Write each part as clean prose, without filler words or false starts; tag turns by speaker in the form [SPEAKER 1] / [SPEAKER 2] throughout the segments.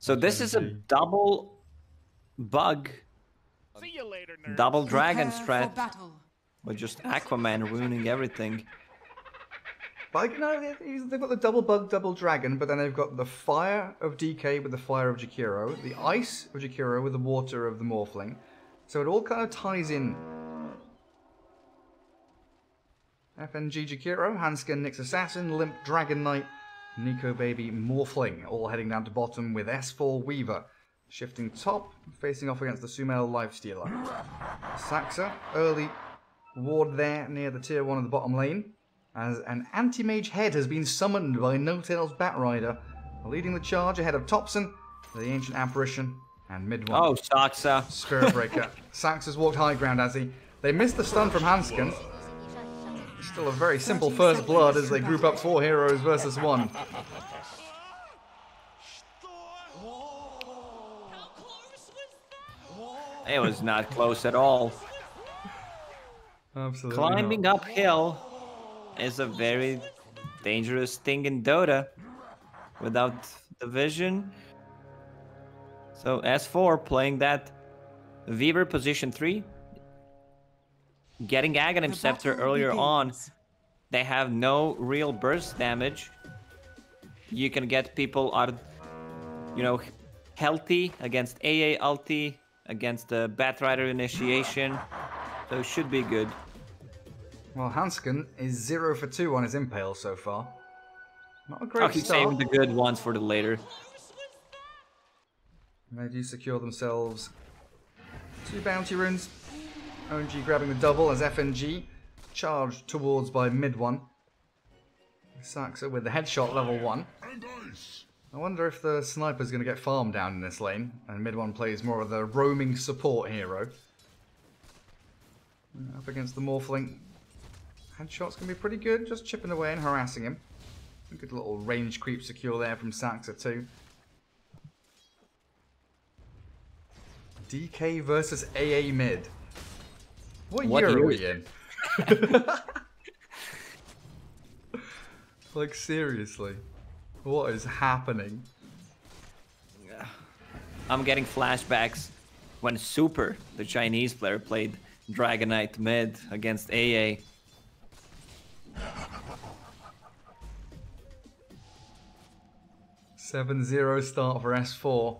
[SPEAKER 1] So this is a double bug,
[SPEAKER 2] See you later, nerds.
[SPEAKER 1] double dragon
[SPEAKER 3] Prepare for
[SPEAKER 1] strat
[SPEAKER 3] battle.
[SPEAKER 1] with just Aquaman ruining everything.
[SPEAKER 4] But no, they've got the double bug, double dragon, but then they've got the fire of DK with the fire of Jakiro, the ice of Jakiro with the water of the Morphling. So it all kind of ties in. FNG Jakiro, Hanskin, Nyx Assassin, Limp Dragon Knight, Nico Baby Morphling, all heading down to bottom with S4 Weaver. Shifting top, facing off against the Sumail Lifestealer. Saxa, early ward there near the tier 1 of the bottom lane. As an anti-mage head has been summoned by No-Tail's Batrider, leading the charge ahead of Topson, the Ancient Apparition, and mid one.
[SPEAKER 1] Oh, Saxa.
[SPEAKER 4] Spirit Breaker. Saxa's walked high ground, has he? They missed the stun from Hanskin. Still a very simple first blood as they group up 4 heroes versus 1.
[SPEAKER 1] It was not close at all.
[SPEAKER 4] Absolutely
[SPEAKER 1] Climbing
[SPEAKER 4] not.
[SPEAKER 1] uphill is a very dangerous thing in Dota without the vision. So S4 playing that Weaver position 3, getting Aghanim
[SPEAKER 3] The
[SPEAKER 1] Scepter
[SPEAKER 3] battle
[SPEAKER 1] earlier on.
[SPEAKER 3] begins.
[SPEAKER 1] They have no real burst damage. You can get people out, healthy against AA ulti, against the Batrider initiation. So it should be good.
[SPEAKER 4] Well, Hanskin is 0 for 2 on his Impale so far. Not a great
[SPEAKER 1] Oh, he's
[SPEAKER 4] start.
[SPEAKER 1] saving the good ones for the later.
[SPEAKER 4] They do secure themselves 2 bounty runes. ONG grabbing the double as FNG charged towards by mid one. Saxa with the headshot level 1. I wonder if the sniper's going to get farmed down in this lane, and mid one plays more of the roaming support hero. Up against the Morphling. Headshot's going to be pretty good, just chipping away and harassing him. A good little range creep secure there from Saxa too. DK versus AA mid. What year are we in? Like, seriously. What is happening?
[SPEAKER 1] I'm getting flashbacks when Super, the Chinese player, played Dragon Knight mid against AA.
[SPEAKER 4] (7-0) start for S4.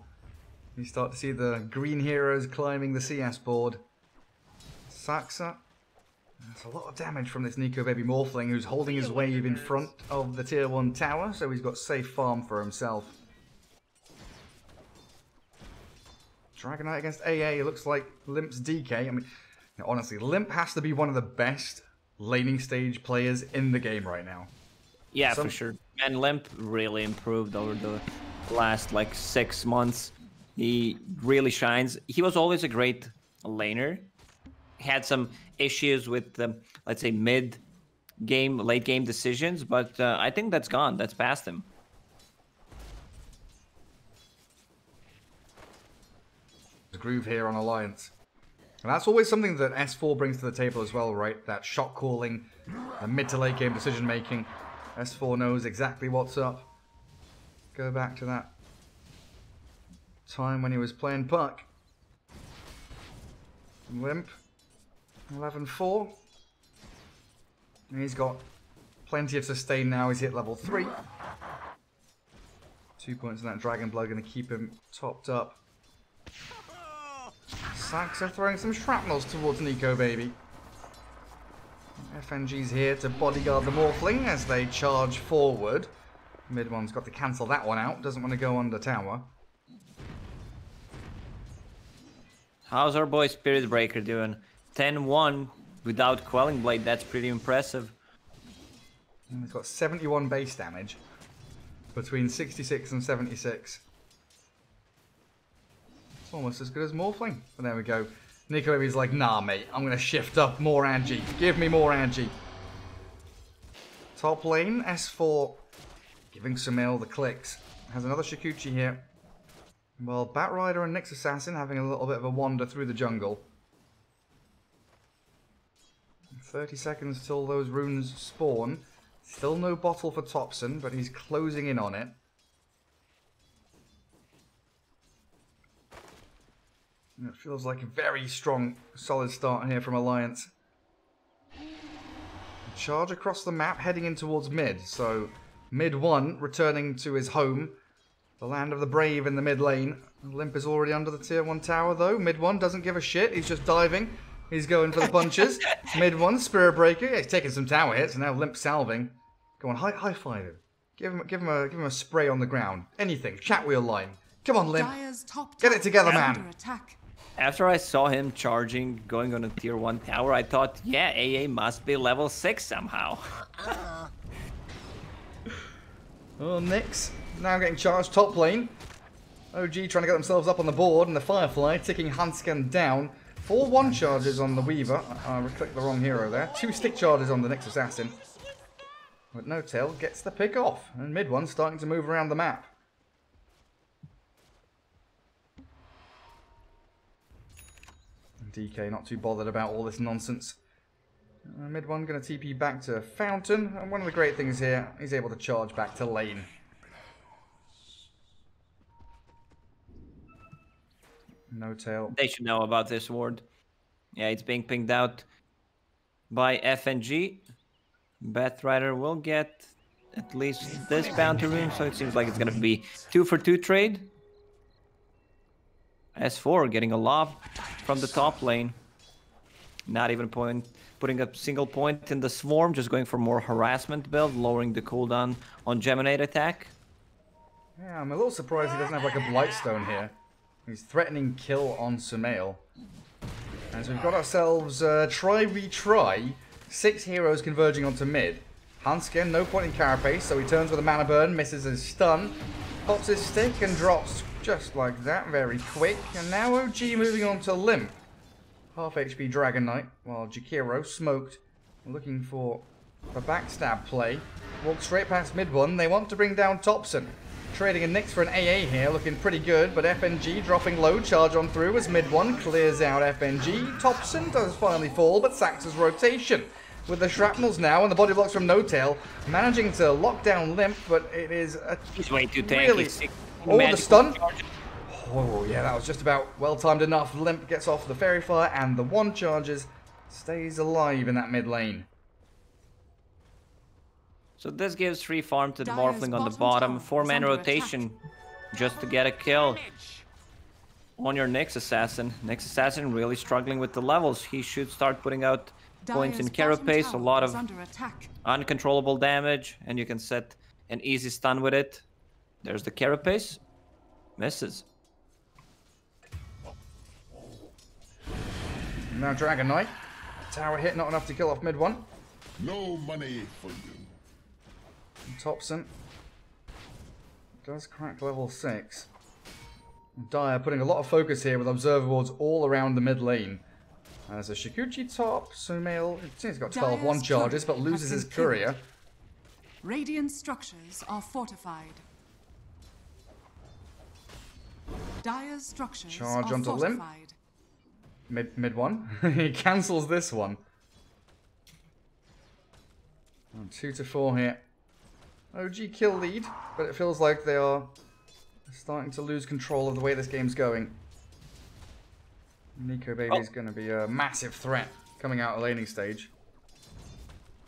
[SPEAKER 4] You start to see the green heroes climbing the CS board. Saxa. That's a lot of damage from this Nico Baby Morphling, who's holding his wave in front of the tier 1 tower, so he's got safe farm for himself. Dragon Knight against AA, it looks like Limp's DK. I mean, honestly, Limp has to be one of the best laning stage players in the game right now.
[SPEAKER 1] Yeah, for sure. And Limp really improved over the last, 6 months. He really shines. He was always a great laner. Had some issues with the, let's say, mid-game, late-game decisions, but I think that's gone. That's past him.
[SPEAKER 4] The groove here on Alliance. And that's always something that S4 brings to the table as well, right? That shot calling, the mid to late game decision making. S4 knows exactly what's up. Go back to that time when he was playing Puck. Limp. 11-4. And he's got plenty of sustain now. He's hit level 3. 2 points in that Dragon Blood going to keep him topped up. Saxa throwing some shrapnels towards Nico Baby. FNG's here to bodyguard the Morphling as they charge forward. Mid one's got to cancel that one out. Doesn't want to go under tower.
[SPEAKER 1] How's our boy Spirit Breaker doing? 10-1 without Quelling Blade. That's pretty impressive.
[SPEAKER 4] And he's got 71 base damage. Between 66 and 76. It's almost as good as Morphling. But there we go. Nico Baby's like, nah mate, I'm going to shift up more Angie. Give me more Angie. Top lane, S4 giving Sumail the clicks. Has another Shikuchi here. Well, Batrider and Nyx Assassin having a little bit of a wander through the jungle. 30 seconds till those runes spawn. Still no bottle for Topson, but he's closing in on it. It feels like a very strong, solid start here from Alliance. Charge across the map, heading in towards mid. So, mid 1, returning to his home. The land of the brave in the mid lane. Limp is already under the tier 1 tower, though. Mid 1 doesn't give a shit. He's just diving. He's going for the punches. Mid 1, Spirit Breaker. Yeah, he's taking some tower hits, and now Limp salving. Go on, high five him. Give him a spray on the ground. Anything. Chat wheel line. Come on, Limp. Get it together, man.
[SPEAKER 1] After I saw him charging, going on a tier 1 tower, I thought, yeah, AA must be level 6 somehow.
[SPEAKER 4] Oh, Nyx now getting charged top lane. OG trying to get themselves up on the board, and the Firefly ticking Hansken down. 4 1 charges on the Weaver. I clicked the wrong hero there. 2 stick charges on the Nyx Assassin. But No Tail gets the pick off, and mid 1 starting to move around the map. DK not too bothered about all this nonsense. Mid 1 going to TP back to Fountain, and one of the great things here, he's able to charge back to lane. No Tail.
[SPEAKER 1] They should know about this ward. Yeah, it's being pinged out by FNG. Batrider will get at least this bounty room, so it seems like it's going to be 2 for 2 trade. S4 getting a lob from the top lane. Not even putting a single point in the swarm, just going for more harassment build, lowering the cooldown on Geminate attack.
[SPEAKER 4] Yeah, I'm a little surprised he doesn't have like a Blightstone here. He's threatening kill on Sumail. And so we've got ourselves try. 6 heroes converging onto mid. Hansken, no point in Carapace, so he turns with a mana burn, misses his stun, pops his stick and drops just like that, very quick. And now OG moving on to Limp. Half HP Dragon Knight, while Jakiro, smoked, looking for the backstab play. Walk straight past mid 1. They want to bring down Thompson. Trading a Nyx for an AA here, looking pretty good, but FNG dropping low, charge on through as mid 1 clears out FNG. Thompson does finally fall, but sacks his rotation. With the shrapnels now and the body blocks from No Tail, managing to lock down Limp, but it is a
[SPEAKER 1] He's way too tanky.
[SPEAKER 4] really... Oh, the stun! Oh, yeah, that was just about well-timed enough. Limp gets off the Fairy Fire, and the 1 charges, stays alive in that mid lane.
[SPEAKER 1] So this gives free farm to the Morphling on the bottom. 4-man rotation just to get a kill on your Nyx Assassin. Nyx Assassin really struggling with the levels. He should start putting out points in Carapace, a lot of uncontrollable damage, and you can set an easy stun with it. There's the Carapace. Misses.
[SPEAKER 4] Now Dragon Knight. Tower hit, not enough to kill off mid 1.
[SPEAKER 3] No money for you.
[SPEAKER 4] And Thompson does crack level 6. Dire putting a lot of focus here with observer wards all around the mid lane. As a Shikuchi top, Sumail, he's got 12 1 charges, but loses his courier.
[SPEAKER 5] Radiant structures are fortified. Dire's structures
[SPEAKER 4] Charge
[SPEAKER 5] are
[SPEAKER 4] onto Limp.
[SPEAKER 5] fortified.
[SPEAKER 4] Mid 1. He cancels this one. And 2 to 4 here. OG kill lead, but it feels like they are starting to lose control of the way this game's going. Nico Baby's going to be a massive threat coming out of laning stage.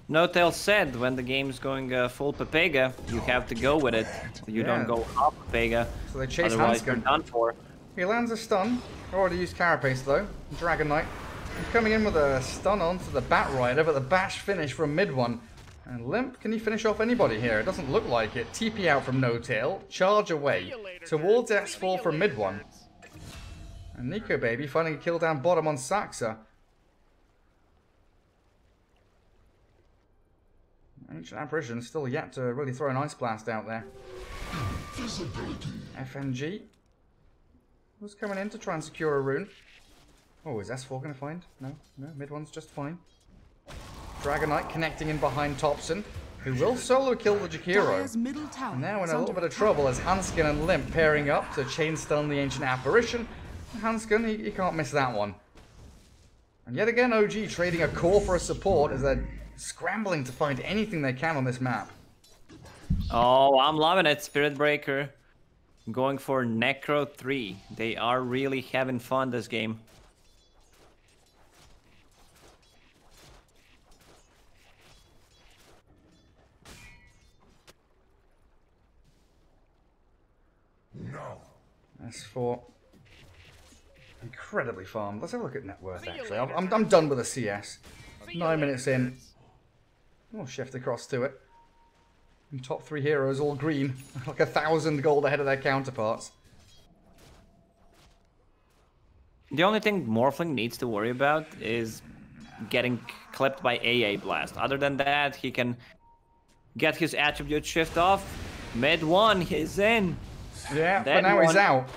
[SPEAKER 1] No Tail said when the game's going full Pepega, you have to go with it. You don't go half Pepega.
[SPEAKER 4] So they chase
[SPEAKER 1] Otherwise, you're
[SPEAKER 4] Hansken.
[SPEAKER 1] done for.
[SPEAKER 4] He lands a stun. Already used Carapace though. Dragon Knight. He's coming in with a stun onto the Bat Rider, but the bash finish from mid 1. And Limp, can he finish off anybody here? It doesn't look like it. TP out from No Tail. Charge away towards S4 from mid 1. And Nico Baby finding a kill down bottom on Saxa. Ancient Apparition still yet to really throw an Ice Blast out there. FNG. Who's coming in to try and secure a rune? Oh, is S4 going to find? No, mid 1's just fine. Dragon Knight connecting in behind Thompson, who will solo kill the Jakiro. And now in a little bit of trouble as Hansken and Limp pairing up to chain stun the Ancient Apparition. Hansken, he can't miss that one. And yet again, OG trading a core for a support as they're scrambling to find anything they can on this map.
[SPEAKER 1] Oh, I'm loving it, Spirit Breaker. going for Necro 3. They are really having fun this game.
[SPEAKER 3] No.
[SPEAKER 4] S4. Incredibly farmed. Let's have a look at net worth, actually. I'm done with the CS. 9 minutes in. We'll shift across to it. And top 3 heroes all green. Like 1,000 gold ahead of their counterparts.
[SPEAKER 1] The only thing Morphling needs to worry about is getting clipped by AA Blast. Other than that, he can get his attribute shift off. Mid 1, he's in.
[SPEAKER 4] Yeah,
[SPEAKER 1] That
[SPEAKER 4] but now he's
[SPEAKER 1] one-
[SPEAKER 4] out.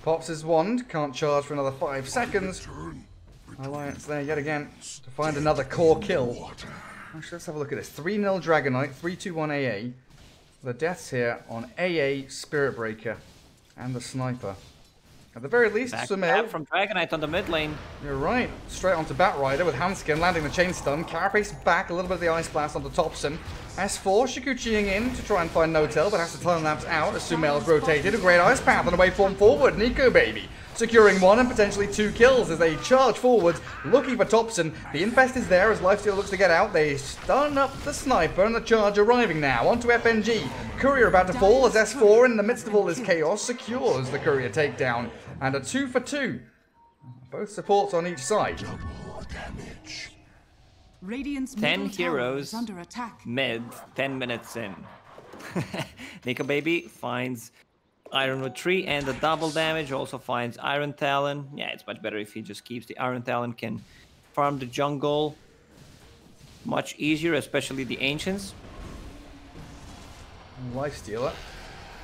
[SPEAKER 4] Pops his wand, can't charge for another 5 seconds. Alliance there yet again to find another core kill. Actually, let's have a look at this. 3-0 Dragonite, 3-2-1 AA. The deaths here on AA, Spirit Breaker, and the Sniper. At the very least,
[SPEAKER 1] Back
[SPEAKER 4] Sumail,
[SPEAKER 1] from Dragonite on the mid lane.
[SPEAKER 4] you're right. Straight onto Batrider with Hanskin landing the chain stun. Carapace back, a little bit of the Ice Blast onto Thompson. S4 Shikuchiing in to try and find No-Tail, but has to time lapse out as Sumail's rotated. A great Ice Path on a waveform forward. Nico Baby securing 1 and potentially 2 kills as they charge forwards, looking for Thompson. The Infest is there as Lifesteal looks to get out. They stun up the Sniper and the charge arriving now onto FNG. Courier about to fall as S4 in the midst of all this chaos secures the Courier takedown. And a 2 for 2. Both supports on each side.
[SPEAKER 5] Radiant's
[SPEAKER 1] 10
[SPEAKER 5] middle tower
[SPEAKER 1] heroes.
[SPEAKER 5] is under attack.
[SPEAKER 1] Mid, 10 minutes in. Nico Baby finds Iron with 3 and the double damage. Also finds Iron Talon. Yeah, it's much better if he just keeps the Iron Talon. Can farm the jungle much easier, especially the Ancients.
[SPEAKER 4] Lifestealer.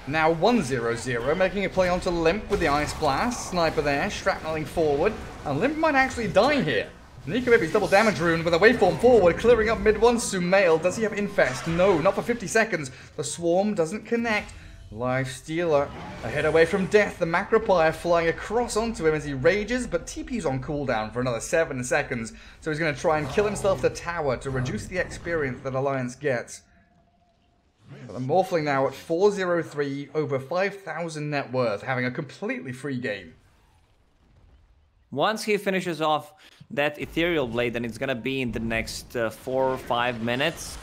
[SPEAKER 4] Now 1-0-0, making a play onto Limp with the Ice Blast. Sniper there, shrapneling forward. And Limp might actually die here. Nico Baby's double damage rune with a waveform forward, clearing up mid 1. Sumail, does he have Infest? No, not for 50 seconds. The Swarm doesn't connect. Lifestealer ahead away from death. The Macropire flying across onto him as he rages, but TP's on cooldown for another 7 seconds. So he's going to try and kill himself the tower to reduce the experience that Alliance gets. But the Morphling now at 403, over 5,000 net worth, having a completely free game.
[SPEAKER 1] Once he finishes off that Ethereal Blade, then it's gonna be in the next 4 or 5 minutes.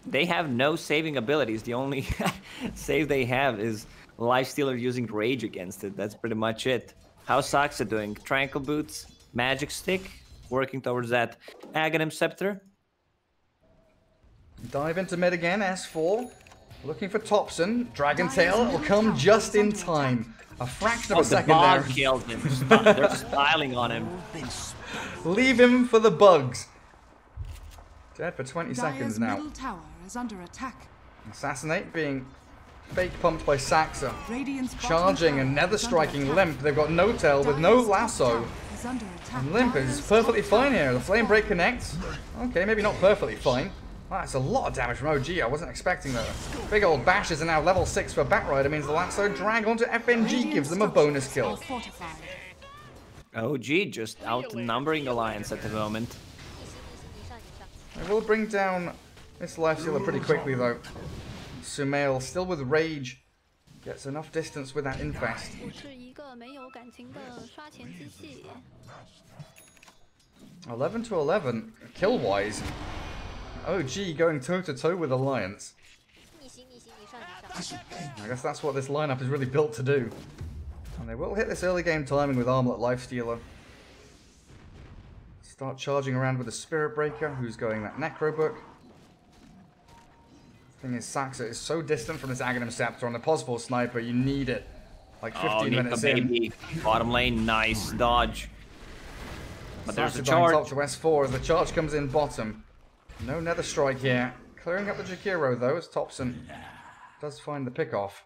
[SPEAKER 1] They have no saving abilities. The only save they have is Lifestealer using Rage against it. That's pretty much it. How's Saxa doing? Tranquil Boots, Magic Stick, working towards that Aghanim Scepter.
[SPEAKER 4] Dive into mid again, S4. Looking for Thompson. Dragon Tail will come just in time. A fraction of a
[SPEAKER 1] the
[SPEAKER 4] second
[SPEAKER 1] bug
[SPEAKER 4] there.
[SPEAKER 1] killed him. They're just piling on him.
[SPEAKER 4] Leave him for the bugs. Dead for 20 seconds
[SPEAKER 5] Dire's
[SPEAKER 4] now.
[SPEAKER 5] middle tower is under attack.
[SPEAKER 4] Assassinate being fake pumped by Saxa.
[SPEAKER 5] Radiant's bottom
[SPEAKER 4] Charging
[SPEAKER 5] tower
[SPEAKER 4] and nether
[SPEAKER 5] is under
[SPEAKER 4] striking
[SPEAKER 5] attack.
[SPEAKER 4] Limp. They've got no tail with no
[SPEAKER 5] Dire's top
[SPEAKER 4] lasso.
[SPEAKER 5] tower is under attack.
[SPEAKER 4] And Limp is
[SPEAKER 5] Dire's
[SPEAKER 4] perfectly
[SPEAKER 5] top
[SPEAKER 4] fine
[SPEAKER 5] tower
[SPEAKER 4] here. The
[SPEAKER 5] is
[SPEAKER 4] flame
[SPEAKER 5] under
[SPEAKER 4] break
[SPEAKER 5] attack.
[SPEAKER 4] connects. Okay, maybe not perfectly fine. Wow, that's a lot of damage from OG. I wasn't expecting that. Big old bashes are now level 6 for Batrider. Means the lasso drag onto FNG gives them a bonus kill.
[SPEAKER 1] OG just outnumbering Alliance at the moment.
[SPEAKER 4] They will bring down this Lifestealer pretty quickly though. Sumail still with Rage. Gets enough distance with that Infest.
[SPEAKER 6] 我是一个没有感情的刷钱机器。
[SPEAKER 4] 11 to 11, kill-wise. OG going toe-to-toe with Alliance.
[SPEAKER 6] 逆袭逆袭你上你上。
[SPEAKER 4] I guess that's what this lineup is really built to do. And they will hit this early game timing with Armlet Lifestealer. Start charging around with the Spirit Breaker, who's going that Necro Book. Thing is, Saxa is so distant from this Aghanim Scepter. On the possible Sniper, you need it. Like 15
[SPEAKER 1] Nico
[SPEAKER 4] minutes in.
[SPEAKER 1] Baby. Bottom lane, nice dodge. But there's
[SPEAKER 4] Saxa
[SPEAKER 1] a
[SPEAKER 4] dying
[SPEAKER 1] charge.
[SPEAKER 4] top to S4 as the charge comes in bottom. No Nether Strike here. Clearing up the Jakiro though, as Thompson does find the pick-off.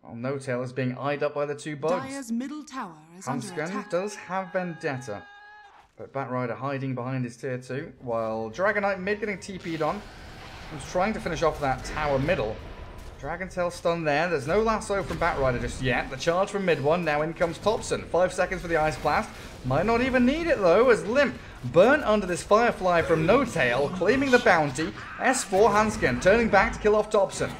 [SPEAKER 4] Well, No-Tail is being eyed up by the two bugs.
[SPEAKER 5] Dire's middle tower is under
[SPEAKER 4] Hanskin
[SPEAKER 5] attack.
[SPEAKER 4] does have Vendetta, but Batrider hiding behind his tier 2, while Dragonite mid getting TP'd on. He's trying to finish off that tower middle. Dragon Tail stun there. There's no lasso from Batrider just yet. The charge from mid 1. Now in comes Thompson. 5 seconds for the Ice Blast. Might not even need it though, as Limp burnt under this Firefly from No-Tail, claiming the bounty. S4 Hanskin turning back to kill off Thompson.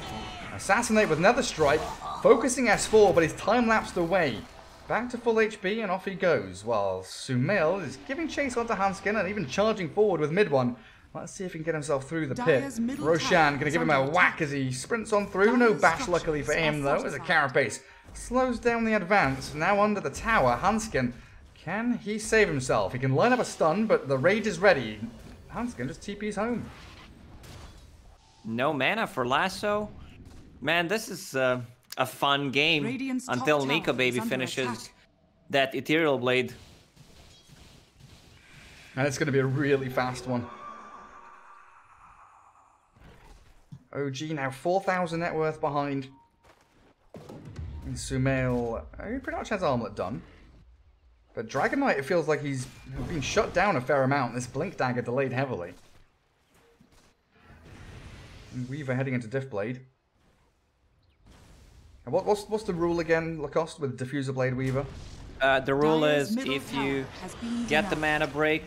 [SPEAKER 4] A Assassinate with another strike, focusing S4, but he's time-lapsed away. Back to full HP, and off he goes, while Sumail is giving chase onto Hanskin and even charging forward with mid one. Let's see if he can get himself through the pit. Roshan going to give him a whack as he sprints on through. No bash, luckily for him, though, as a carapace slows down the advance. Now under the tower, Hanskin, can he save himself? He can line up a stun, but the rage is ready. Hanskin just TP's home.
[SPEAKER 1] No mana for Lasso. Man, this is a fun game until Nico Baby finishes that Ethereal Blade.
[SPEAKER 4] And it's going to be a really fast one. OG now 4,000 net worth behind. And Sumail, he pretty much has Armlet done. But Dragon Knight, it feels like he's been shut down a fair amount. This Blink Dagger delayed heavily. And Weaver heading into Diff Blade. And what's the rule again, Lacoste, with Diffuser Blade Weaver?
[SPEAKER 1] The rule is if you get the mana break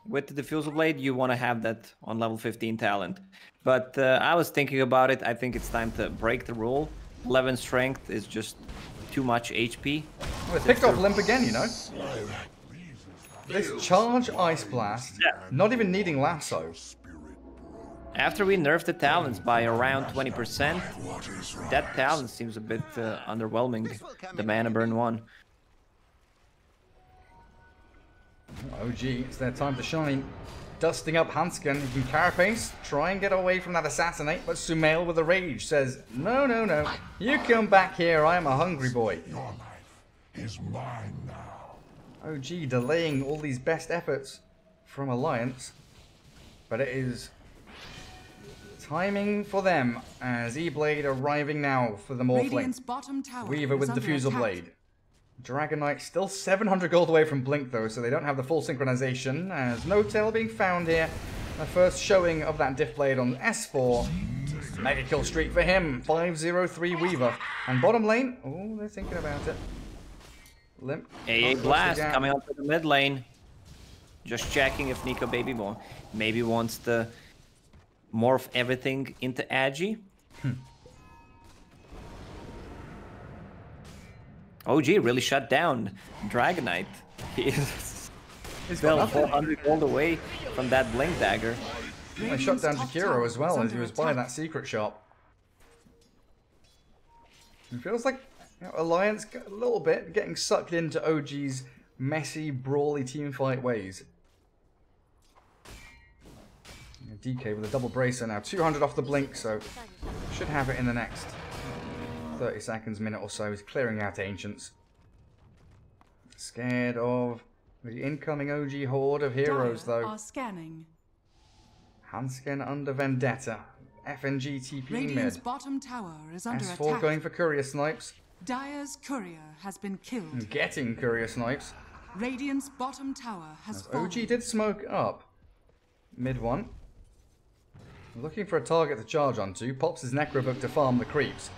[SPEAKER 1] with the Diffuser Blade, you want to have that on level 15 talent. But I was thinking about it. I think it's time to break the rule. 11 strength is just too much HP.
[SPEAKER 4] Oh, it picked off Limp again, you know. This charge Ice Blast, not even needing Lasso.
[SPEAKER 1] After we nerfed the talents by around 20%, that talent seems a bit underwhelming. The mana burn one.
[SPEAKER 4] OG, it's their time to shine. Dusting up Hanskin, he can carapace, try and get away from that assassinate, but Sumail with a rage says, no, no, no, you come back here, I am a hungry boy.
[SPEAKER 3] Your life is mine now.
[SPEAKER 4] OG delaying all these best efforts from Alliance, but it is timing for them as E-Blade arriving now for the Morphling. Weaver with Diffusal Blade. Dragon Knight still 700 gold away from Blink though, so they don't have the full synchronization, as no tail being found here. The first showing of that Diff Blade on S4. Mega kill streak for him, 503 Weaver. And bottom lane, oh, they're thinking about it. Limp.
[SPEAKER 1] AA Blast coming up to the mid lane. Just checking if Nico Baby maybe wants to morph everything into Agi. OG really shut down Dragon Knight. He's still 400 gold away from that Blink Dagger.
[SPEAKER 4] I shut down Jakiro as well as he was by that secret shop. It feels like, you know, Alliance a little bit getting sucked into OG's messy, brawly teamfight ways. DK with a double bracer now, 200 off the Blink, so should have it in the next 30 seconds, minute or so. He's clearing out Ancients. Scared of the incoming OG horde of heroes, though. Hanskin under Vendetta. FNG TP mid.
[SPEAKER 5] Bottom tower is under
[SPEAKER 4] S4
[SPEAKER 5] attack.
[SPEAKER 4] going for Courier Snipes.
[SPEAKER 5] Dire's courier has been killed.
[SPEAKER 4] And getting Courier Snipes.
[SPEAKER 5] Radiant's bottom tower has fallen.
[SPEAKER 4] OG did smoke up. Mid one. Looking for a target to charge onto. Pops his Necrobook to farm the creeps.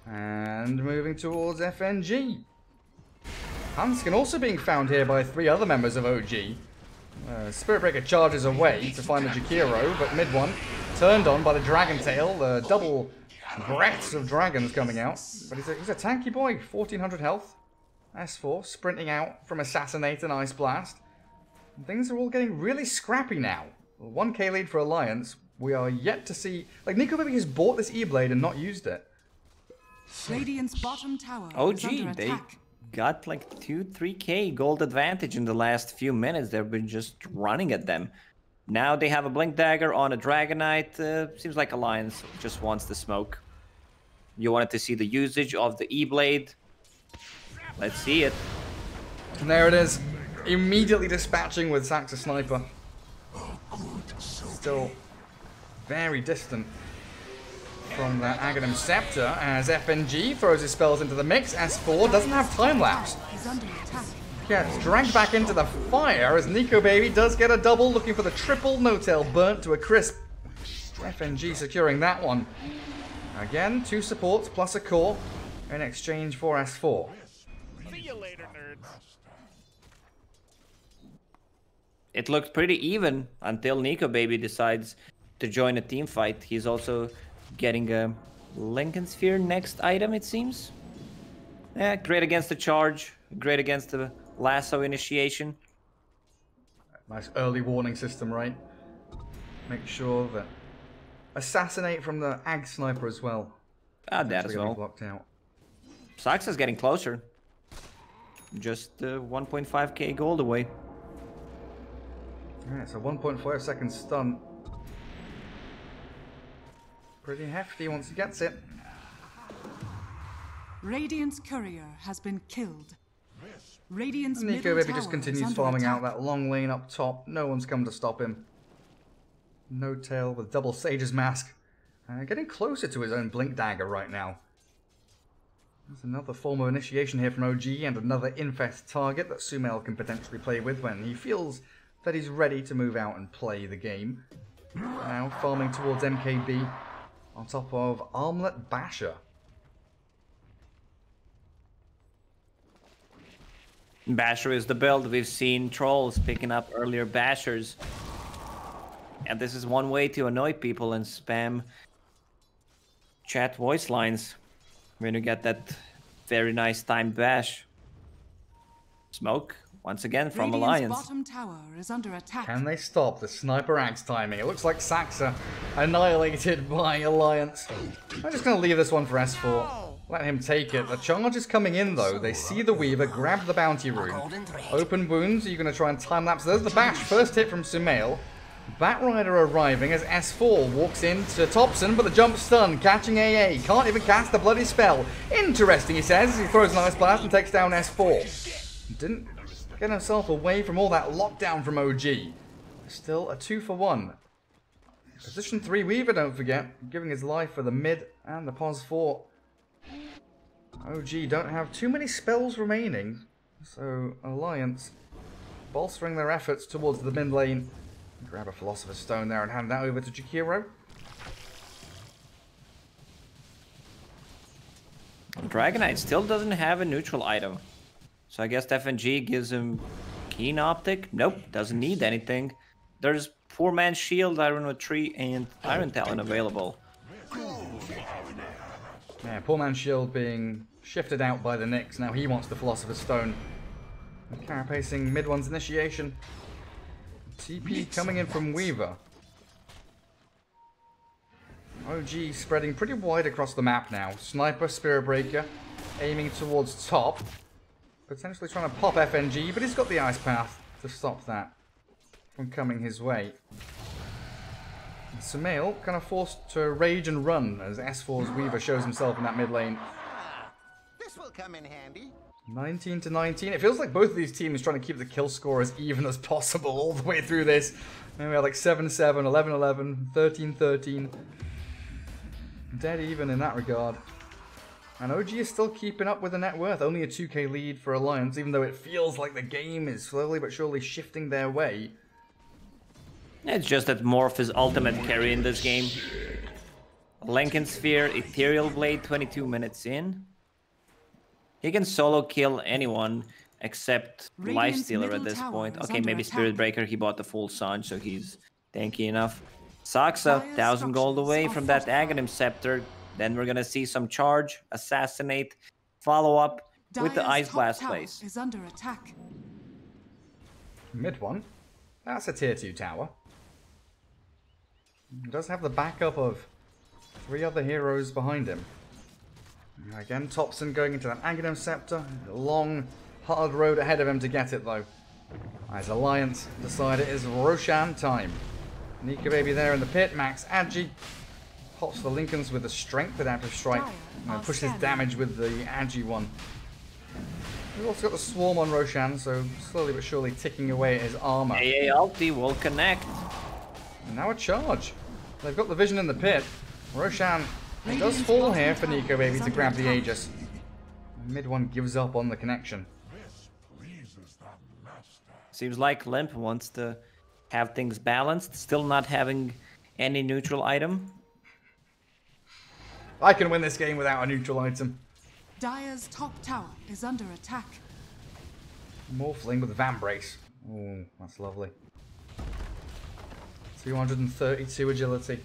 [SPEAKER 4] And moving towards FNG. Hanskin also being found here by 3 other members of OG. Spiritbreaker charges away to find the Jakiro, but mid one turned on by the Dragon Tail. The double breaths of dragons coming out. But he's a tanky boy, 1400 health. S4 sprinting out from Assassinate and Ice Blast. And things are all getting really scrappy now. 1k lead for Alliance. We are yet to see... Like, Nico Baby has bought this E-Blade and not used it.
[SPEAKER 5] Radiant's bottom tower
[SPEAKER 1] OG,
[SPEAKER 5] is under
[SPEAKER 1] they
[SPEAKER 5] attack.
[SPEAKER 1] got like 2-3k gold advantage in the last few minutes. They've been just running at them. Now they have a Blink Dagger on a Dragon Knight. Seems like Alliance just wants the smoke. You wanted to see the usage of the E-Blade. Let's see it.
[SPEAKER 4] And there it is. Immediately dispatching with Saxa Sniper. Still very distant from that Aghanim Scepter as FNG throws his spells into the mix. S4 doesn't have time lapse.
[SPEAKER 5] Is under attack.
[SPEAKER 4] Gets dragged back into the fire as Nico Baby does get a double, looking for the triple no-tail burnt to a crisp. FNG securing that one. Again, 2 supports plus a core in exchange for S4.
[SPEAKER 2] See you later, nerds.
[SPEAKER 1] It looked pretty even until Nico Baby decides to join a team fight. He's also getting a Lincoln Sphere next item, it seems. Yeah, great against the charge, great against the lasso initiation.
[SPEAKER 4] Nice early warning system, right? Make sure that assassinate from the Ag Sniper as well.
[SPEAKER 1] That as well.
[SPEAKER 4] Blocked out.
[SPEAKER 1] Saxa's getting closer. Just 1.5k gold away.
[SPEAKER 4] Alright, so 1.5 second stun. Pretty hefty once he gets it.
[SPEAKER 5] Radiant's courier has been killed. Radiant's
[SPEAKER 4] Nico
[SPEAKER 5] middle
[SPEAKER 4] Baby
[SPEAKER 5] tower
[SPEAKER 4] just
[SPEAKER 5] is
[SPEAKER 4] continues
[SPEAKER 5] under
[SPEAKER 4] farming
[SPEAKER 5] attack.
[SPEAKER 4] out that long lane up top. No one's come to stop him. No Tail with double Sage's Mask. Getting closer to his own Blink Dagger right now. There's another form of initiation here from OG and another Infest target that Sumail can potentially play with when he feels that he's ready to move out and play the game. Now farming towards MKB on top of Armlet Basher.
[SPEAKER 1] Basher is the build. We've seen trolls picking up earlier Bashers. And this is one way to annoy people and spam chat voice lines when you get that very nice timed bash. Smoke, once again, from
[SPEAKER 5] Radiant's
[SPEAKER 1] Alliance.
[SPEAKER 5] bottom tower is under attack.
[SPEAKER 4] Can they stop the Sniper Axe timing? It looks like Saxa annihilated by Alliance. I'm just going to leave this one for S4. Let him take it. The charge is coming in though. They see the Weaver, grab the bounty rune. Open wounds, are you going to try and time lapse? There's the bash. First hit from Sumail. Batrider arriving as S4 walks into Thompson, but the jump stun, catching AA. Can't even cast the bloody spell. Interesting, he says, as he throws an Ice Blast and takes down S4. Didn't get himself away from all that lockdown from OG. Still a 2-for-1. Position 3 Weaver, don't forget, giving his life for the mid and the pos 4. OG don't have too many spells remaining, so Alliance bolstering their efforts towards the mid lane. Grab a Philosopher's Stone there and hand that over to Jakiro.
[SPEAKER 1] Dragonite still doesn't have a neutral item. So I guess FNG gives him Keen Optic. Nope, doesn't need anything. There's Poor Man's Shield, Iron Tree, and Iron Talon available.
[SPEAKER 4] Yeah, Poor Man's Shield being shifted out by the Nyx. Now he wants the Philosopher's Stone. Carapacing mid one's initiation. TP coming in from Weaver. OG spreading pretty wide across the map now. Sniper, Spirit Breaker, aiming towards top. Potentially trying to pop FNG, but he's got the Ice Path to stop that from coming his way. Sumail kind of forced to rage and run as S4's Weaver shows himself in that mid lane.
[SPEAKER 7] This will come in handy.
[SPEAKER 4] 19 to 19. It feels like both of these teams trying to keep the kill score as even as possible all the way through this. And we had like 7-7, 11-11, 13-13. Dead even in that regard. And OG is still keeping up with the net worth. Only a 2k lead for Alliance, even though it feels like the game is slowly but surely shifting their way.
[SPEAKER 1] It's just that Morph is ultimate carry in this game. Lincoln Sphere, Ethereal Blade, 22 minutes in. He can solo kill anyone except Lifestealer at this point. Okay, maybe Spirit Breaker, he bought the full Sun, so he's tanky enough. Saxa, 1,000 gold away from that Aghanim Scepter. Then we're gonna see some charge, assassinate, follow up with the Ice Blast place.
[SPEAKER 5] Is under attack.
[SPEAKER 4] Mid one. That's a tier 2 tower. He does have the backup of 3 other heroes behind him. Again, Thompson going into that Aghanim Scepter. A long, hard road ahead of him to get it, though. As Alliance decide it is Roshan time. Nika Baby there in the pit. Max Agi pops the Lincolns with the strength with Active Strike. Pushes damage with the Agi one. We've also got the Swarm on Roshan, so slowly but surely ticking away at his armor.
[SPEAKER 1] AA ulti will connect.
[SPEAKER 4] And now a charge. They've got the vision in the pit. Roshan does fall here for Nico Baby to grab the Aegis. Mid one gives up on the connection.
[SPEAKER 1] Seems like Limp wants to have things balanced, still not having any neutral item.
[SPEAKER 4] I can win this game without a neutral item.
[SPEAKER 5] Dire's top tower is under attack.
[SPEAKER 4] Morphling with Vambrace. Oh, that's lovely. 232 agility.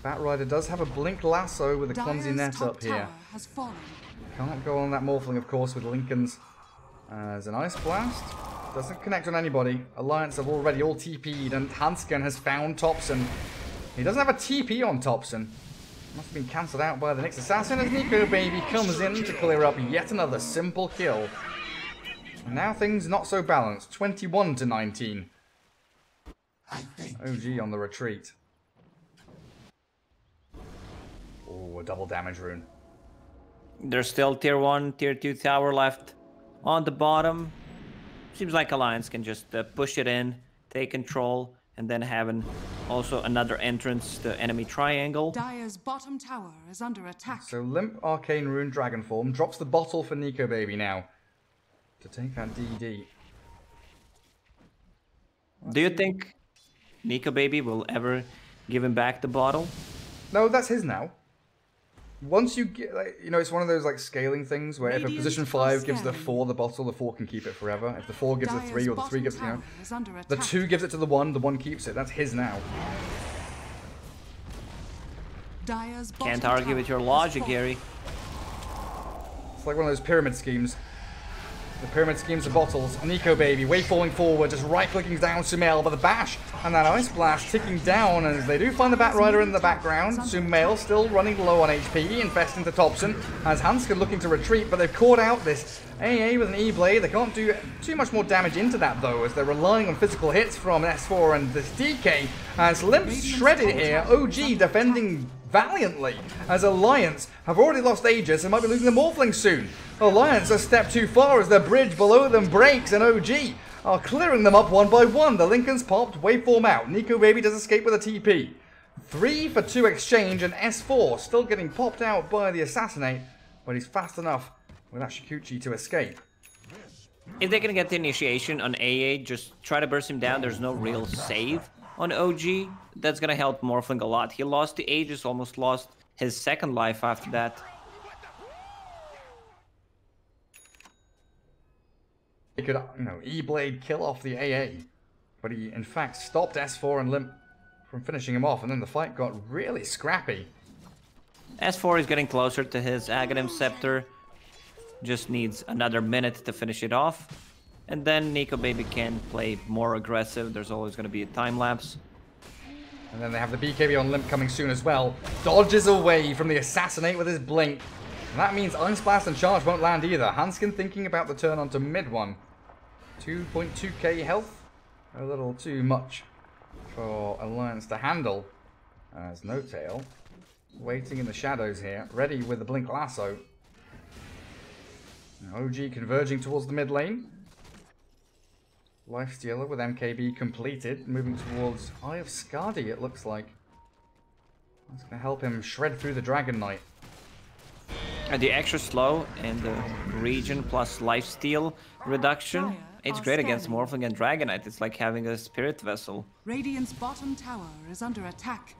[SPEAKER 4] Batrider does have a blink lasso with a clumsy net up here.
[SPEAKER 5] Has fallen.
[SPEAKER 4] Can't go on that Morphling, of course, with Lincoln's. As an Ice Blast. Doesn't connect on anybody. Alliance have already all TP'd, and Hansken has found Topson. He doesn't have a TP on Topson. Must have been cancelled out by the Nyx Assassin as Nico Baby comes in to clear up yet another simple kill. And now things not so balanced. 21 to 19. OG on the retreat. Oh, a double damage rune.
[SPEAKER 1] There's still tier 1, tier 2 tower left on the bottom. Seems like Alliance can just push it in, take control, and then having also another entrance to enemy triangle.
[SPEAKER 5] Dire's bottom tower is under attack.
[SPEAKER 4] So Limp Arcane Rune Dragon Form drops the bottle for Nico Baby now to take that DD.
[SPEAKER 1] Do you think Nico Baby will ever give him back the bottle?
[SPEAKER 4] No, that's his now. Once you get, like, you know, it's one of those like scaling things where if a position 5 gives the 4 the bottle, the 4 can keep it forever. If the 4 gives the 3 or the 3 gives, you know, the 2 gives it to the 1 keeps it. That's his now.
[SPEAKER 1] Can't argue with your logic, Gary.
[SPEAKER 4] It's like one of those pyramid schemes. The pyramid schemes of bottles. Nico Baby, wave falling forward, just right-clicking down Sumail, but the bash and that Ice Blast ticking down as they do find the Batrider in the background. Sumail still running low on HP, infesting the Topson, as Hansken looking to retreat, but they've caught out this AA with an E-Blade. They can't do too much more damage into that, though, as they're relying on physical hits from S4 and this DK, as Limp's shredded here. OG defending valiantly, as Alliance have already lost Aegis and might be losing the Morphling soon. Alliance a step too far as the bridge below them breaks, and OG are clearing them up one by one. The Lincoln's popped, waveform out. Nico Baby does escape with a TP. 3 for 2 exchange, and S4 still getting popped out by the Assassinate, but he's fast enough with Ashikuchi to escape.
[SPEAKER 1] If they can get the initiation on AA, just try to burst him down. There's no real save on OG. That's gonna help Morphling a lot. He lost the Aegis, almost lost his second life after that.
[SPEAKER 4] He could, you know, E-Blade kill off the AA, but he in fact stopped S4 and Limp from finishing him off, and then the fight got really scrappy.
[SPEAKER 1] S4 is getting closer to his Aghanim Scepter. Just needs another minute to finish it off. And then Nico Baby can play more aggressive. There's always going to be a time lapse.
[SPEAKER 4] And then they have the BKB on Limp coming soon as well. Dodges away from the Assassinate with his blink. And that means Ice Blast and Charge won't land either. Hansken thinking about the turn onto mid one. 2.2k health. A little too much for Alliance to handle. As No Tail waiting in the shadows here. Ready with the Blink Lasso. OG converging towards the mid lane. Lifestealer with MKB completed. Moving towards Eye of Skadi, it looks like. That's going to help him shred through the Dragon Knight.
[SPEAKER 1] The extra slow and the region plus lifesteal reduction. It's great against Morphling and Dragon Knight. It's like having a spirit vessel.
[SPEAKER 5] Radiant's bottom tower is under attack.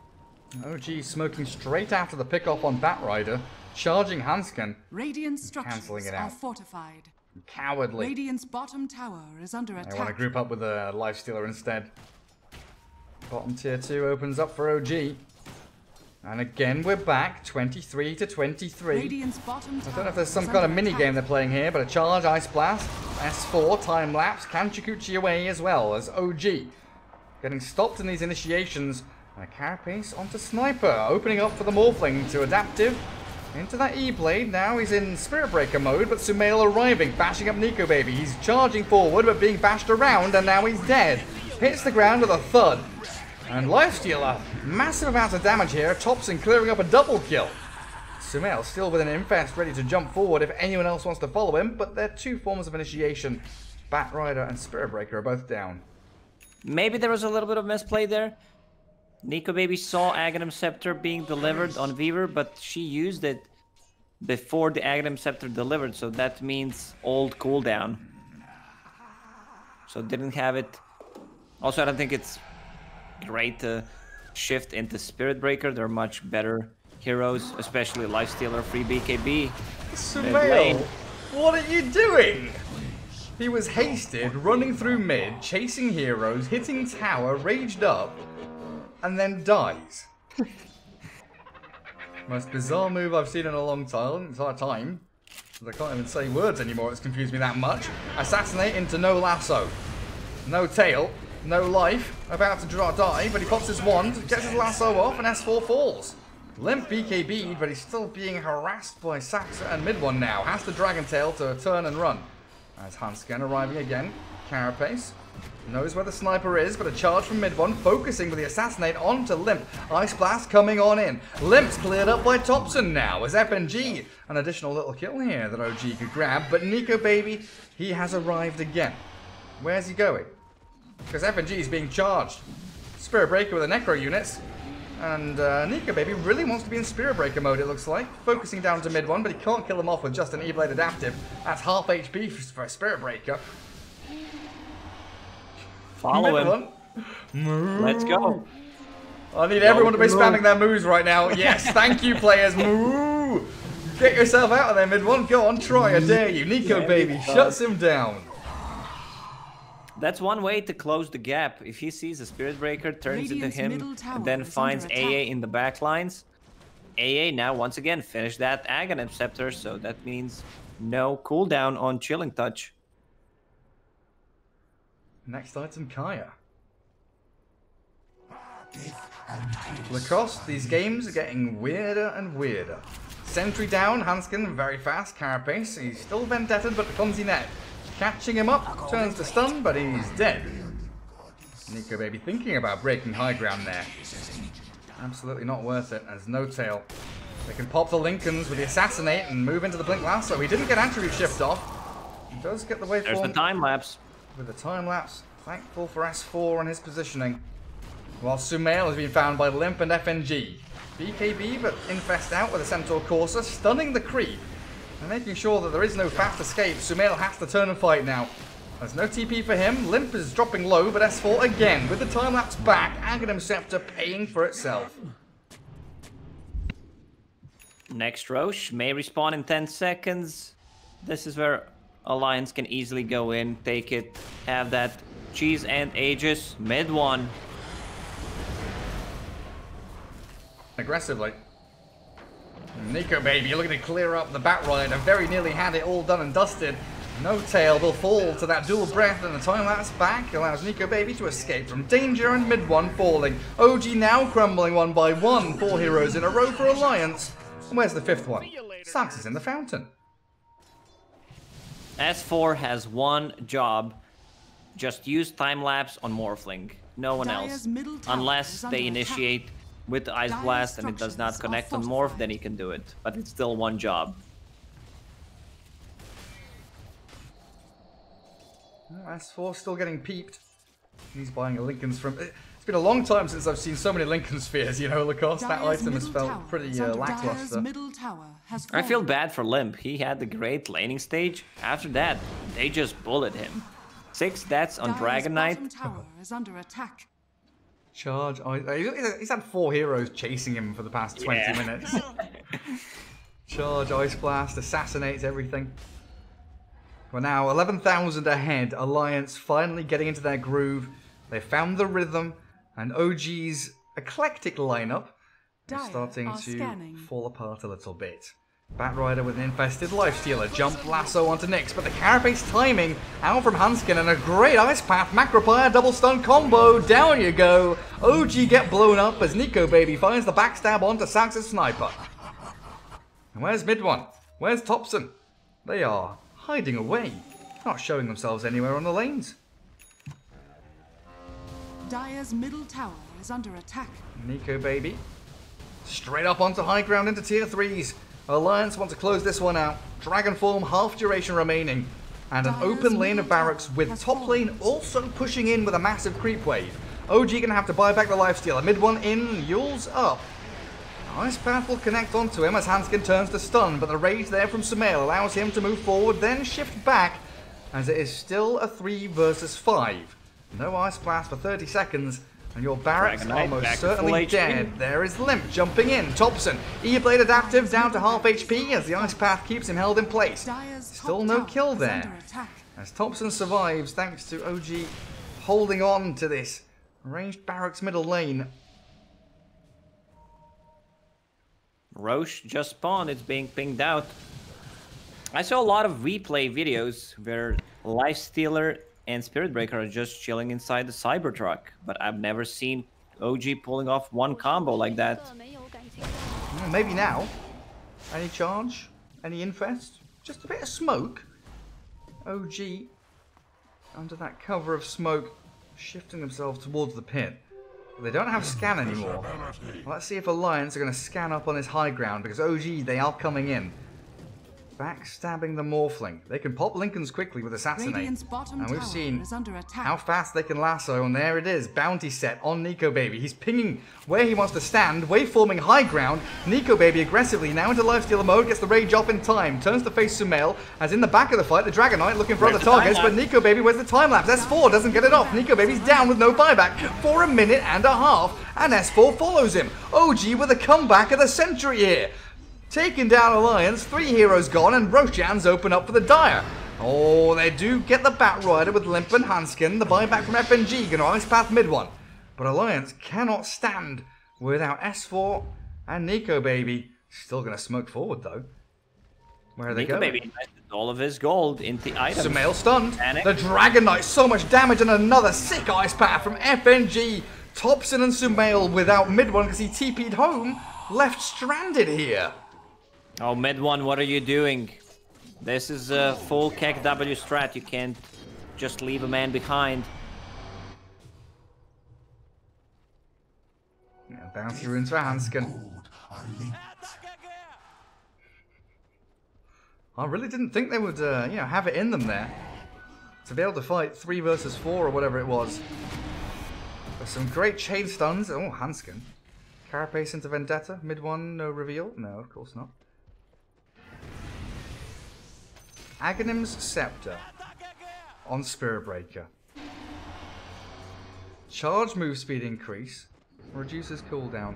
[SPEAKER 4] OG smoking straight after the pickoff on Batrider. Charging Hansken.
[SPEAKER 5] Radiant structures
[SPEAKER 4] Cancelling it
[SPEAKER 5] are
[SPEAKER 4] out.
[SPEAKER 5] fortified.
[SPEAKER 4] Cowardly.
[SPEAKER 5] Radiant's bottom tower is under attack.
[SPEAKER 4] I want to group up with a Lifestealer instead. Bottom tier 2 opens up for OG. And again we're back, 23 to 23.
[SPEAKER 5] Radiant's bottom
[SPEAKER 4] I don't know if there's some kind of mini game they're playing here, but a charge, Ice Blast, S4, time lapse, Kanchikuchi away as well as OG. Getting stopped in these initiations. And a Carapace onto Sniper, opening up for the Morphling to Adaptive. Into that E-Blade, now he's in Spirit Breaker mode, but Sumail arriving, bashing up Nico Baby. He's charging forward, but being bashed around, and now he's dead. Hits the ground with a thud. And Lifestealer, massive amounts of damage here. Topson clearing up a double kill. Sumail still with an Infest ready to jump forward if anyone else wants to follow him, but their two forms of initiation, Batrider and Spirit Breaker, are both down.
[SPEAKER 1] Maybe there was a little bit of misplay there. Nico Baby saw Aghanim Scepter being delivered on Weaver, but she used it before the Aghanim Scepter delivered, so that means old cooldown. So didn't have it. Also, I don't think it's great to shift into Spirit Breaker. They're much better heroes, especially Lifestealer, free BKB.
[SPEAKER 4] Sumail, what are you doing? He was hasted, running through mid, chasing heroes, hitting tower, raged up, and then dies. Most bizarre move I've seen in a long time. I can't even say words anymore, it's confused me that much. Assassinate into no lasso. No tail, no life, about to die, but he pops his wand, gets his lasso off, and S4 falls. Limp BKB'd, but he's still being harassed by Saxa and mid one now. Has the Dragon Tail to turn and run. As Hansken arriving again. Carapace knows where the sniper is, but a charge from mid one, focusing with the assassinate onto Limp. Ice Blast coming on in. Limp's cleared up by Thompson now as FNG. An additional little kill here that OG could grab, but Nico Baby, he has arrived again. Where's he going? Because FNG is being charged. Spirit Breaker with the Necro units. And Nico Baby really wants to be in Spirit Breaker mode, it looks like. Focusing down to mid one, but he can't kill him off with just an E-Blade Adaptive. That's half HP for a Spirit Breaker.
[SPEAKER 1] Follow him. Let's go.
[SPEAKER 4] I need everyone to be spamming their moves right now. Yes, thank you, players. Moo! Get yourself out of there, mid one. Go on, try. I dare you. Nico Baby shuts him down.
[SPEAKER 1] That's one way to close the gap. If he sees a Spirit Breaker, turns into him, and then finds AA in the back lines. AA now, once again, finished that Aghanim Scepter, so that means no cooldown on Chilling Touch.
[SPEAKER 4] Next item, Kaya. Lacoste, these games are getting weirder and weirder. Sentry down, Hansken very fast, Carapace, he's still vendetted but clumsy net. Catching him up, turns to stun, but he's dead. Nico Baby thinking about breaking high ground there. Absolutely not worth it, as no tail. They can pop the Lincolns with the Assassinate and move into the Blink Lasso. He didn't get Attribute Shift off. He does get the waveform.
[SPEAKER 1] There's the time lapse.
[SPEAKER 4] With the time lapse, thankful for S4 and his positioning. While Sumail has been found by Limp and FNG. BKB, but Infest out with a Centaur Courser, stunning the creep. And making sure that there is no fast escape. Sumail has to turn and fight now. There's no TP for him. Limp is dropping low, but S4 again with the time lapse back. Aghanim Scepter paying for itself.
[SPEAKER 1] Next Roche may respawn in 10 seconds. This is where Alliance can easily go in, take it, have that cheese and Aegis. Mid one.
[SPEAKER 4] Aggressively. Nico Baby looking to clear up the Batrider. Very nearly had it all done and dusted. No tail will fall to that dual breath, and the time lapse back allows Nico Baby to escape from danger, and mid one falling. OG now crumbling one by one. 4 heroes in a row for Alliance. And where's the 5th one? Sax is in the fountain.
[SPEAKER 1] S4 has one job. Just use time lapse on Morphling. No one else. Unless they initiate with the Ice Blast and it does not connect on Morph, then he can do it. But it's still one job.
[SPEAKER 4] S4 still getting peeped. He's buying a Lincoln's from... It's been a long time since I've seen so many Lincoln Spheres, you know, Lacoste. That item has felt pretty lackluster.
[SPEAKER 1] I feel bad for Limp. He had the great laning stage. After that, they just bullied him. 6 deaths on Dragon Knight.
[SPEAKER 4] Charge. He's had 4 heroes chasing him for the past 20 minutes. Charge, Ice Blast, assassinates everything. We're now 11,000 ahead. Alliance finally getting into their groove. They found the rhythm, and OG's eclectic lineup is starting to fall apart a little bit. Batrider with an infested lifestealer, jump lasso onto Nyx, but the Carapace timing out from Hansken and a great Ice Path, Macropire double stun combo, down you go. OG get blown up as Nico Baby finds the backstab onto Sax's sniper. And where's mid one? Where's Thompson? They are hiding away, not showing themselves anywhere on the lanes.
[SPEAKER 5] Dire's middle tower is under attack.
[SPEAKER 4] Nico Baby straight up onto high ground into tier 3s. Alliance want to close this one out. Dragon form, half duration remaining. And an open lane of barracks with top lane also pushing in with a massive creep wave. OG gonna have to buy back the lifestealer. Mid one in, Yule's up. Ice Path will connect onto him as Hansken turns to stun, but the rage there from Sumail allows him to move forward, then shift back, as it is still a 3 versus 5. No Ice Blast for 30 seconds, and your barracks are most certainly dead. There is Limp jumping in. Thompson, E-Blade Adaptive down to half HP as the Ice Path keeps him held in place. Still no kill there, as Thompson survives thanks to OG holding on to this ranged barracks middle lane.
[SPEAKER 1] Roche just spawned. It's being pinged out. I saw a lot of replay videos where Lifestealer and Spirit Breaker are just chilling inside the Cybertruck, but I've never seen OG pulling off one combo like that.
[SPEAKER 4] Maybe now. Any charge? Any infest? Just a bit of smoke. OG, under that cover of smoke, shifting themselves towards the pit. They don't have scan anymore. Let's see if Alliance are going to scan up on this high ground, because OG, they are coming in. Backstabbing the Morphling. They can pop Lincolns quickly with Assassinate. And we've seen how fast they can lasso, and there it is. Bounty set on Nico Baby. He's pinging where he wants to stand, waveforming high ground. Nico Baby aggressively now into Lifestealer mode, gets the rage off in time, turns to face Sumail, as in the back of the fight, the Dragon Knight looking for other targets, but Nico Baby, where's the time lapse? S4 doesn't get it off. Nico Baby's down with no buyback for 1.5 minutes, and S4 follows him. OG with a comeback of the century here. Taking down Alliance, 3 heroes gone, and Roshans open up for the Dire. Oh, they do get the Bat Rider with Limp and Hanskin. The buyback from FNG, going to ice path mid one. But Alliance cannot stand without S4 and Nico Baby. Still going to smoke forward, though. Where are they going?
[SPEAKER 1] Nico Baby invested all of his gold into items.
[SPEAKER 4] Sumail stunned. The Dragon Knight, so much damage, and another sick ice path from FNG. Thompson and Sumail without mid one because he TP'd home. Left stranded here.
[SPEAKER 1] Oh, mid one, what are you doing? This is a full KW strat. You can't just leave a man behind.
[SPEAKER 4] Yeah, bounty runes for Hanskin. I really didn't think they would, have it in them there. To be able to fight 3 versus 4 or whatever it was. There's some great chain stuns. Oh, Hanskin. Carapace into Vendetta. Mid one, no reveal. No, of course not. Aghanim's Scepter on Spirit Breaker. Charge move speed increase. Reduces cooldown.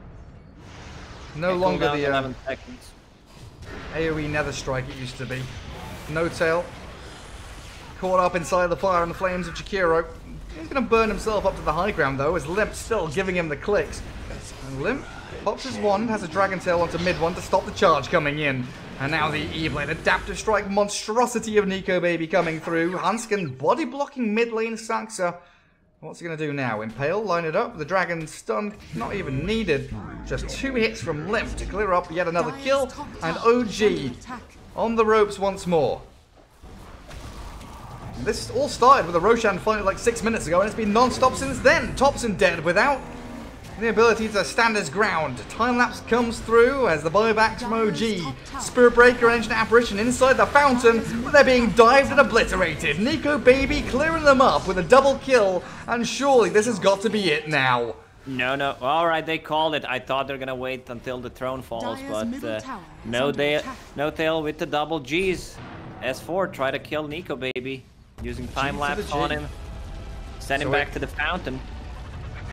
[SPEAKER 4] No longer the
[SPEAKER 1] 11 seconds.
[SPEAKER 4] AoE Nether Strike it used to be. No tail. Caught up inside the fire and the flames of Chikiro. He's going to burn himself up to the high ground though, as Limp still giving him the clicks. And Limp pops his wand, has a Dragon Tail onto mid one to stop the charge coming in. And now the E-Blade Adaptive Strike monstrosity of Nico Baby coming through. Hanskin body blocking mid lane Saxa. What's he going to do now? Impale, line it up. The Dragon stunned, not even needed. Just 2 hits from Limp to clear up yet another kill. And OG on the ropes once more. This all started with a Roshan fight like 6 minutes ago, and it's been non-stop since then. Thompson dead without the ability to stand his ground. Time lapse comes through as the buybacks from OG. Spirit Breaker and Ancient Apparition inside the fountain, but they're being dived and obliterated. Nico Baby clearing them up with a double kill, and surely this has got to be it now.
[SPEAKER 1] No. Alright, they called it. I thought they're gonna wait until the throne falls, but no tail with the double Gs. S4 try to kill Nico Baby using time lapse on him. Send him back to the fountain.